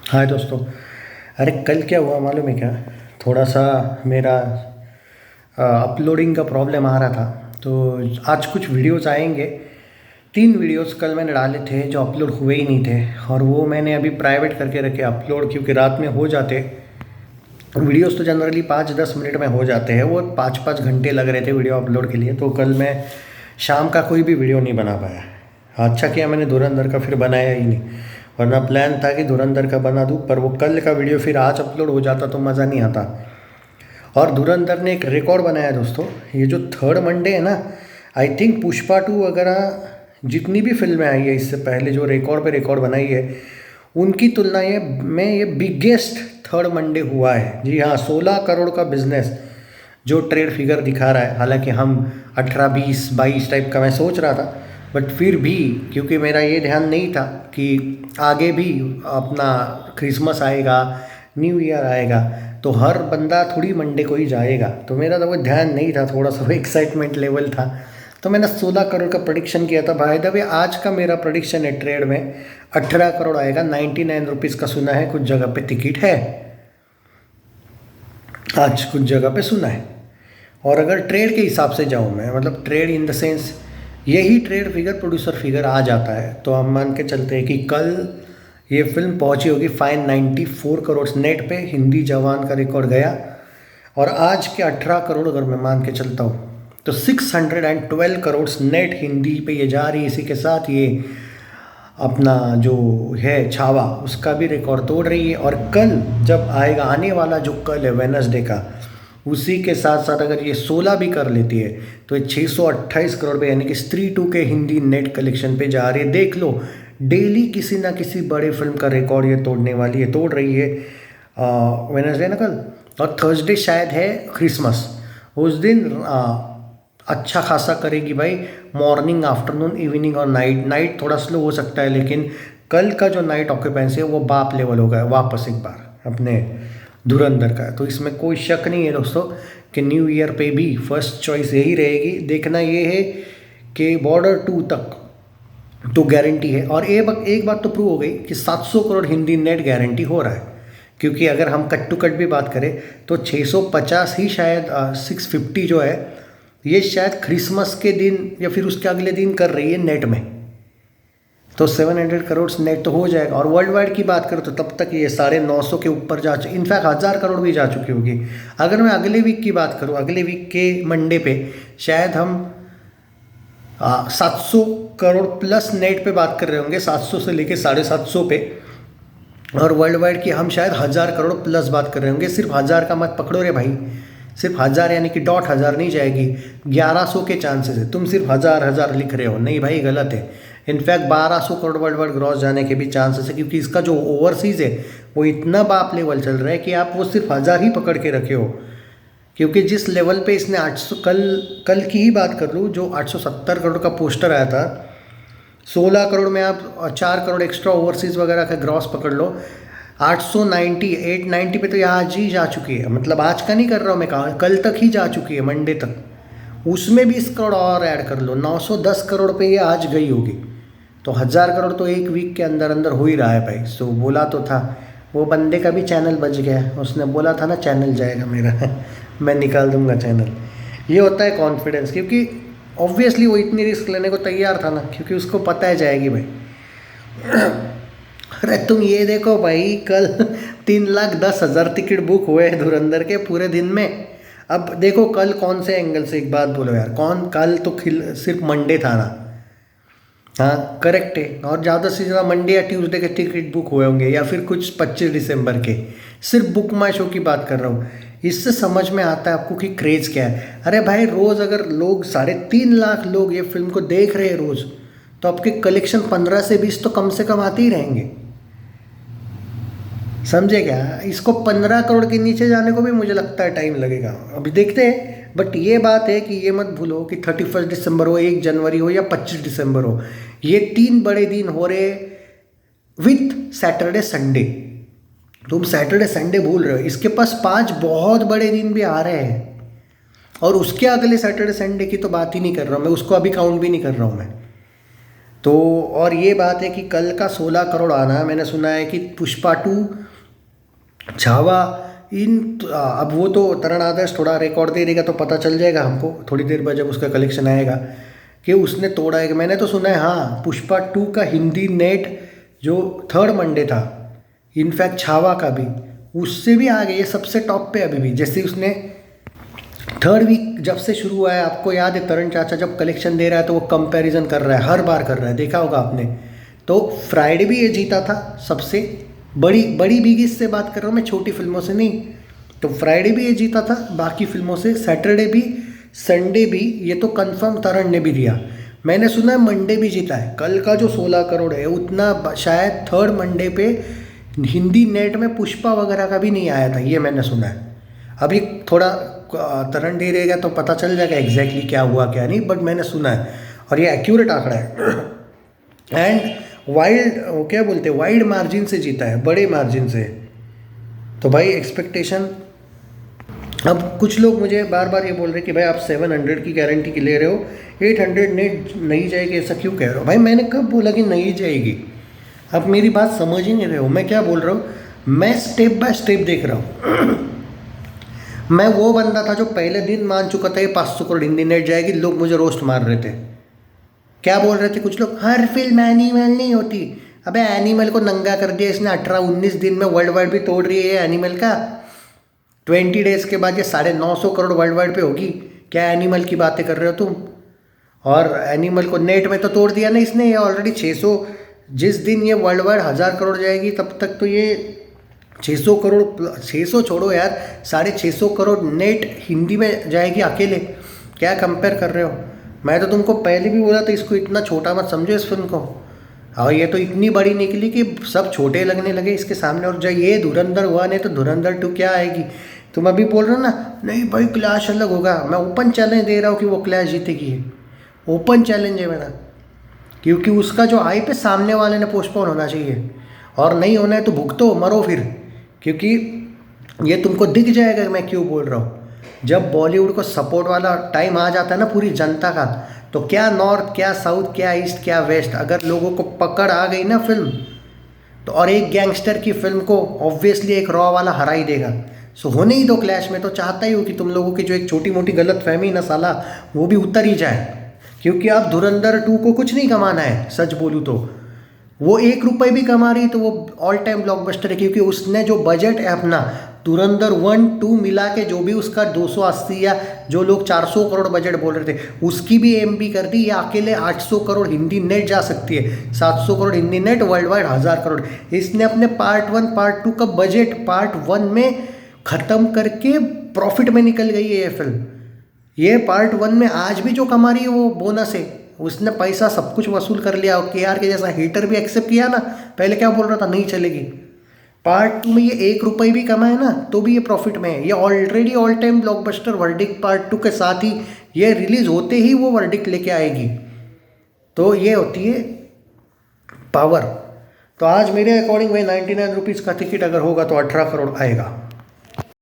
हाय दोस्तों। अरे कल क्या हुआ मालूम है क्या? थोड़ा सा मेरा अपलोडिंग का प्रॉब्लम आ रहा था। तो आज कुछ वीडियोस आएंगे। 3 वीडियोस कल मैंने डाले थे जो अपलोड हुए ही नहीं थे, और वो मैंने अभी प्राइवेट करके रखे अपलोड, क्योंकि रात में हो जाते। वीडियोस तो जनरली 5-10 मिनट में हो जाते हैं, वो 5-5 घंटे लग रहे थे वीडियो अपलोड के लिए। तो कल मैं शाम का कोई भी वीडियो नहीं बना पाया। अच्छा किया मैंने धुरंधर का फिर बनाया ही नहीं, वरना प्लान था कि धुरंधर का बना दूँ, पर वो कल का वीडियो फिर आज अपलोड हो जाता तो मज़ा नहीं आता। और धुरंधर ने एक रिकॉर्ड बनाया दोस्तों। ये जो थर्ड मंडे है ना, आई थिंक पुष्पा 2 वगैरह जितनी भी फिल्में आई है इससे पहले जो रिकॉर्ड पे रिकॉर्ड बनाई है, उनकी तुलना में ये बिगेस्ट थर्ड मंडे हुआ है। जी हाँ, 16 करोड़ का बिजनेस जो ट्रेड फिगर दिखा रहा है। हालांकि हम 18, 20, 22 टाइप का मैं सोच रहा था, बट फिर भी क्योंकि मेरा ये ध्यान नहीं था कि आगे भी अपना क्रिसमस आएगा, न्यू ईयर आएगा, तो हर बंदा थोड़ी मंडे को ही जाएगा। तो मेरा तो वो ध्यान नहीं था, थोड़ा सा एक्साइटमेंट लेवल था, तो मैंने 16 करोड़ का प्रेडिक्शन किया था। भाई द वे आज का मेरा प्रेडिक्शन है ट्रेड में 18 करोड़ आएगा। 99 रुपीज़ का सुना है, कुछ जगह पे टिकट है, आज कुछ जगह पे सुना है। और अगर ट्रेड के हिसाब से जाऊँ मैं, मतलब ट्रेड इन द सेंस यही ट्रेड फिगर प्रोड्यूसर फिगर आ जाता है, तो हम मान के चलते हैं कि कल ये फिल्म पहुंची होगी 594 करोड़ नेट पे। हिंदी जवान का रिकॉर्ड गया। और आज के 18 करोड़ अगर मैं मान के चलता हूँ तो 612 करोड़ नेट हिंदी पे ये जा रही है। इसी के साथ ये अपना जो है छावा, उसका भी रिकॉर्ड तोड़ रही है। और कल जब आएगा, आने वाला जो कल है वेनसडे का, उसी के साथ साथ अगर ये 16 भी कर लेती है तो ये 628 करोड़ पे, यानी कि स्त्री 2 के हिंदी नेट कलेक्शन पे जा रही है। देख लो, डेली किसी ना किसी बड़े फिल्म का रिकॉर्ड ये तोड़ने वाली है, तोड़ रही है। वेनसडे ना कल, और थर्सडे शायद है क्रिसमस, उस दिन अच्छा खासा करेगी भाई। मॉर्निंग, आफ्टरनून, इवनिंग और नाइट। नाइट थोड़ा स्लो हो सकता है, लेकिन कल का जो नाइट ऑक्यूपेंसी है वो बाप लेवल होगा वापस एक बार अपने धुरंधर का। तो इसमें कोई शक नहीं है दोस्तों कि न्यू ईयर पे भी फर्स्ट चॉइस यही रहेगी। देखना ये है कि बॉर्डर 2 तक तो गारंटी है। और एक बात तो प्रूव हो गई कि 700 करोड़ हिंदी नेट गारंटी हो रहा है, क्योंकि अगर हम कट टू कट भी बात करें तो 650 ही शायद, 650 जो है ये शायद क्रिसमस के दिन या फिर उसके अगले दिन कर रही है नेट में। तो 700 करोड़ नेट तो हो जाएगा। और वर्ल्ड वाइड की बात करो तो तब तक ये 950 के ऊपर जा चुकी, इनफैक्ट 1000 करोड़ भी जा चुकी होगी। अगर मैं अगले वीक की बात करूँ, अगले वीक के मंडे पे शायद हम 700 करोड़ प्लस नेट पे बात कर रहे होंगे, 700 से लेके 750 पे। और वर्ल्ड वाइड की हम शायद 1000 करोड़ प्लस बात कर रहे होंगे। सिर्फ 1000 का मत पकड़ो रे भाई, सिर्फ 1000 यानी कि डॉट 1000 नहीं जाएगी, 1100 के चांसेस है। तुम सिर्फ 1000 लिख रहे हो, नहीं भाई गलत है। In fact 1200 crore world wide gross जाने के भी चांसेस है, क्योंकि इसका जो ओवरसीज़ है वो इतना बाप लेवल चल रहा है कि आप वो सिर्फ 1000 ही पकड़ के रखे हो। क्योंकि जिस लेवल पे इसने 800, कल की ही बात कर लूँ, जो 870 करोड़ का पोस्टर आया था, 16 करोड़ में आप 4 करोड़ एक्स्ट्रा ओवरसीज़ वगैरह का ग्रॉस पकड़ लो, 890, 890 पे तो ये आज ही जा चुकी है। मतलब आज का नहीं कर रहा हूँ मैं, कहा कल तक ही जा चुकी है, मंडे तक। उसमें 20 करोड़ और ऐड कर लो, 910 करोड़ पे ये आज गई होगी। तो 1000 करोड़ तो एक वीक के अंदर अंदर हो ही रहा है भाई। सो बोला तो था, वो बंदे का भी चैनल बच गया, उसने बोला था ना चैनल जाएगा मेरा मैं निकाल दूंगा चैनल। ये होता है कॉन्फिडेंस, क्योंकि ऑब्वियसली वो इतनी रिस्क लेने को तैयार था ना, क्योंकि उसको पता है जाएगी भाई अरे तुम ये देखो भाई, कल 3,10,000 टिकट बुक हुए हैं धुरंधर के पूरे दिन में। अब देखो कल कौन से एंगल से, एक बात बोलो यार, कल तो सिर्फ मंडे था ना। हाँ करेक्ट है। और ज़्यादा से ज़्यादा मंडे या ट्यूसडे के टिकट बुक हुए होंगे, या फिर कुछ 25 दिसंबर के। सिर्फ बुक माई शो की बात कर रहा हूँ। इससे समझ में आता है आपको कि क्रेज़ क्या है। अरे भाई रोज़ अगर लोग 3.5 लाख लोग ये फिल्म को देख रहे हैं रोज़, तो आपके कलेक्शन 15 से 20 तो कम से कम आते ही रहेंगे। समझे क्या? इसको 15 करोड़ के नीचे जाने को भी मुझे लगता है टाइम लगेगा, अभी देखते हैं। बट ये बात है कि ये मत भूलो कि 31 दिसंबर हो, 1 जनवरी हो या 25 दिसंबर हो, ये 3 बड़े दिन हो रहे विथ सैटरडे संडे। तुम सैटरडे संडे भूल रहे हो, इसके पास 5 बहुत बड़े दिन भी आ रहे हैं। और उसके अगले सैटरडे संडे की तो बात ही नहीं कर रहा हूँ मैं, उसको अभी काउंट भी नहीं कर रहा हूँ मैं। तो और ये बात है कि कल का 16 करोड़ आना है। मैंने सुना है कि पुष्पा 2, छावा, अब वो तो तरण आदर्श थोड़ा रिकॉर्ड दे देगा तो पता चल जाएगा हमको थोड़ी देर बाद जब उसका कलेक्शन आएगा कि उसने तोड़ा है। मैंने तो सुना है हाँ, पुष्पा 2 का हिंदी नेट जो 3rd मंडे था, इनफैक्ट छावा का भी उससे भी आगे, ये सबसे टॉप पे अभी भी। जैसे उसने 3rd वीक जब से शुरू हुआ है, आपको याद है तरण चाचा जब कलेक्शन दे रहा है तो वो कंपैरिजन कर रहा है, हर बार कर रहा है, देखा होगा आपने। तो फ्राइडे भी ये जीता था सबसे बड़ी बड़ी बिगेस्ट से बात कर रहा हूँ मैं, छोटी फिल्मों से नहीं। तो फ्राइडे भी ये जीता था बाकी फिल्मों से, सैटरडे भी, संडे भी, ये तो कंफर्म तरण ने भी दिया। मैंने सुना है मंडे भी जीता है। कल का जो 16 करोड़ है उतना शायद 3rd मंडे पे हिंदी नेट में पुष्पा वगैरह का भी नहीं आया था, ये मैंने सुना है। अभी थोड़ा तरण दे रहेगा तो पता चल जाएगा एग्जैक्टली क्या हुआ क्या नहीं, बट मैंने सुना है और ये एक्यूरेट आंकड़ा है। एंड वाइल्ड, क्या बोलते हैं, वाइड मार्जिन से जीता है, बड़े मार्जिन से। तो भाई एक्सपेक्टेशन, अब कुछ लोग मुझे बार बार ये बोल रहे कि भाई आप 700 की गारंटी की ले रहे हो, 800 नेट नहीं जाएगी, ऐसा क्यों कह रहे हो? भाई मैंने कब बोला कि नहीं जाएगी? आप मेरी बात समझ ही नहीं रहे हो। मैं क्या बोल रहा हूँ, मैं स्टेप बाय स्टेप देख रहा हूँ। मैं वो बंदा था जो पहले दिन मान चुका था ये 500 करोड़ हिंदी नेट जाएगी, लोग मुझे रोस्ट मार रहे थे। क्या बोल रहे थे कुछ लोग, हर फिल्म एनिमल नहीं होती। अबे एनिमल को नंगा कर दिया इसने, 18-19 दिन में वर्ल्ड वाइड भी तोड़ रही है एनिमल का। 20 डेज के बाद ये 950 करोड़ वर्ल्ड वाइड पे होगी। क्या एनिमल की बातें कर रहे हो तुम? और एनिमल को नेट में तो तोड़ दिया ना इसने, ये ऑलरेडी 600, जिस दिन ये वर्ल्ड वाइड 1000 करोड़ जाएगी तब तक तो ये 600 करोड़, 600 छोड़ो यार, 650 करोड़ नेट हिंदी में जाएगी अकेले। क्या कंपेयर कर रहे हो? मैं तो तुमको पहले भी बोला था इसको इतना छोटा मत समझो इस फिल्म को। और ये तो इतनी बड़ी निकली कि सब छोटे लगने लगे इसके सामने। और जब ये धुरंधर हुआ नहीं तो धुरंधर 2 क्या आएगी? तुम अभी बोल रहे हो ना नहीं भाई क्लैश अलग होगा, मैं ओपन चैलेंज दे रहा हूँ कि वो क्लैश जीतेगी। ओपन चैलेंज है मेरा, क्योंकि उसका जो हाइप है सामने वाले ने पोस्टपोन होना चाहिए, और नहीं होना है तो भुगतो मरो फिर। क्योंकि ये तुमको दिख जाएगा मैं क्यों बोल रहा हूँ। जब बॉलीवुड को सपोर्ट वाला टाइम आ जाता है ना पूरी जनता का, तो क्या नॉर्थ, क्या साउथ, क्या ईस्ट, क्या वेस्ट, अगर लोगों को पकड़ आ गई ना फिल्म तो, और एक गैंगस्टर की फिल्म को ऑब्वियसली एक रॉ वाला हरा ही देगा। सो होने ही दो क्लैश में। तो चाहता ही हूँ कि तुम लोगों की जो एक छोटी मोटी गलत फहमी ना साला वो भी उतर ही जाए। क्योंकि अब धुरंधर 2 को कुछ नहीं कमाना है, सच बोलूँ तो वो 1 रुपये भी कमा रही तो वो ऑल टाइम ब्लॉकबस्टर है। क्योंकि उसने जो बजट है अपना धुरंधर 1-2 मिला के, जो भी उसका 280 या जो लोग 400 करोड़ बजट बोल रहे थे उसकी भी एमबी कर दी। ये अकेले 800 करोड़ हिंदी नेट जा सकती है, 700 crore Hindi net, world wide 1000 crore. इसने अपने पार्ट 1 पार्ट 2 का बजट पार्ट 1 में ख़त्म करके प्रॉफिट में निकल गई है ये फिल्म। ये पार्ट 1 में आज भी जो कमा रही है वो बोनस है, उसने पैसा सब कुछ वसूल कर लिया। KR के जैसा हेटर भी एक्सेप्ट किया ना, पहले क्या बोल रहा था नहीं चलेगी। पार्ट 2 में ये 1 रुपये भी कमाए ना तो भी ये प्रॉफिट में है। ये already all time blockbuster verdict part 2 के साथ ही ये रिलीज होते ही वो वर्डिक्ट लेके आएगी। तो ये होती है पावर। तो आज मेरे अकॉर्डिंग भाई 99 रुपीज़ का टिकट अगर होगा तो 18 करोड़ आएगा।